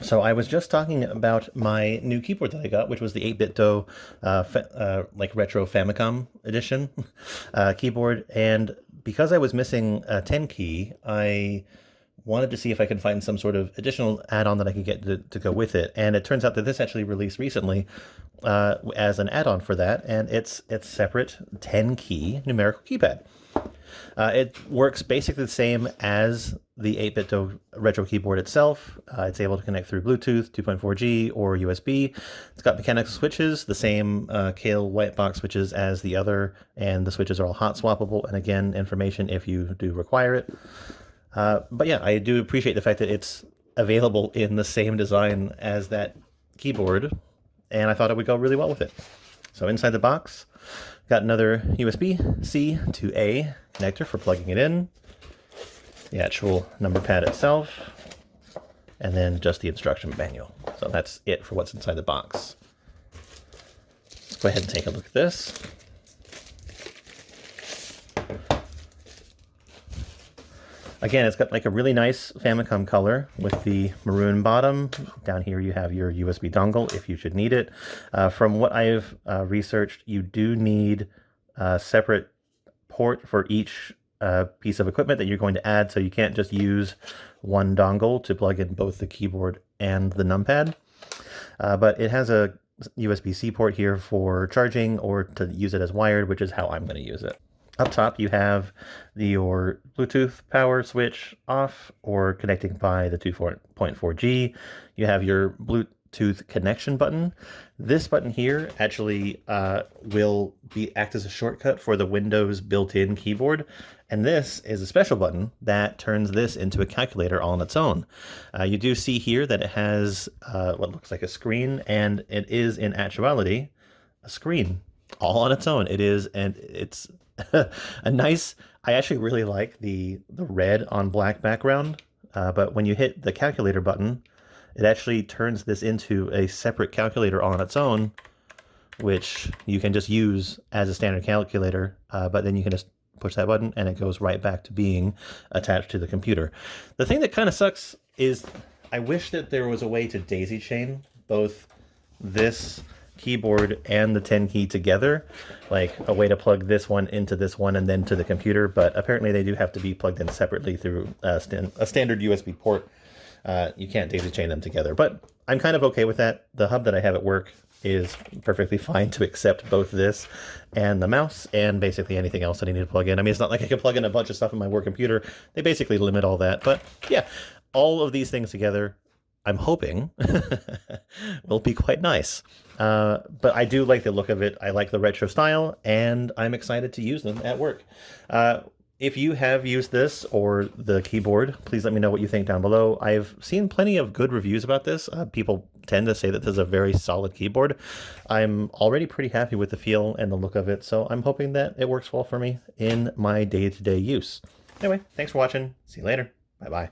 So I was just talking about my new keyboard that I got, which was the 8BitDo like retro Famicom edition keyboard. And because I was missing a 10 key, I wanted to see if I could find some sort of additional add-on that I could get to go with it. And it turns out that this actually released recently as an add-on for that, and it's separate 10 key numerical keypad. It works basically the same as the 8BitDo retro keyboard itself. It's able to connect through Bluetooth, 2.4G, or USB. It's got mechanical switches, the same Kale white box switches as the other, and the switches are all hot swappable, and again, information if you do require it. But yeah, I do appreciate the fact that it's available in the same design as that keyboard, and I thought it would go really well with it. So inside the box, got another USB-C to A connector for plugging it in, the actual number pad itself, and then just the instruction manual. So that's it for what's inside the box. Let's go ahead and take a look at this. Again, it's got like a really nice Famicom color with the maroon bottom. Down here you have your USB dongle if you should need it. From what I've researched, you do need a separate port for each piece of equipment that you're going to add, so you can't just use one dongle to plug in both the keyboard and the numpad. But it has a USB-C port here for charging or to use it as wired, which is how I'm going to use it. Up top, you have your Bluetooth power switch off or connecting by the 2.4G. You have your Bluetooth connection button. This button here actually will act as a shortcut for the Windows built-in keyboard. And this is a special button that turns this into a calculator all on its own. You do see here that it has what looks like a screen, and it is in actuality a screen all on its own. It is, and it's a nice, I actually really like the red on black background, but when you hit the calculator button, it actually turns this into a separate calculator on its own, which you can just use as a standard calculator, but then you can just push that button and it goes right back to being attached to the computer. The thing that kind of sucks is I wish that there was a way to daisy chain both this keyboard and the 10 key together, like a way to plug this one into this one and then to the computer, but apparently they do have to be plugged in separately through a standard USB port. You can't daisy chain them together, but I'm kind of okay with that. The hub that I have at work is perfectly fine to accept both this and the mouse and basically anything else that I need to plug in. I mean, it's not like I can plug in a bunch of stuff in my work computer. They basically limit all that, but yeah, all of these things together, I'm hoping will be quite nice. But I do like the look of it. I like the retro style, and I'm excited to use them at work. If you have used this or the keyboard, please let me know what you think down below. I've seen plenty of good reviews about this. People tend to say that this is a very solid keyboard. I'm already pretty happy with the feel and the look of it, so I'm hoping that it works well for me in my day-to-day use. Anyway, thanks for watching. See you later. Bye-bye.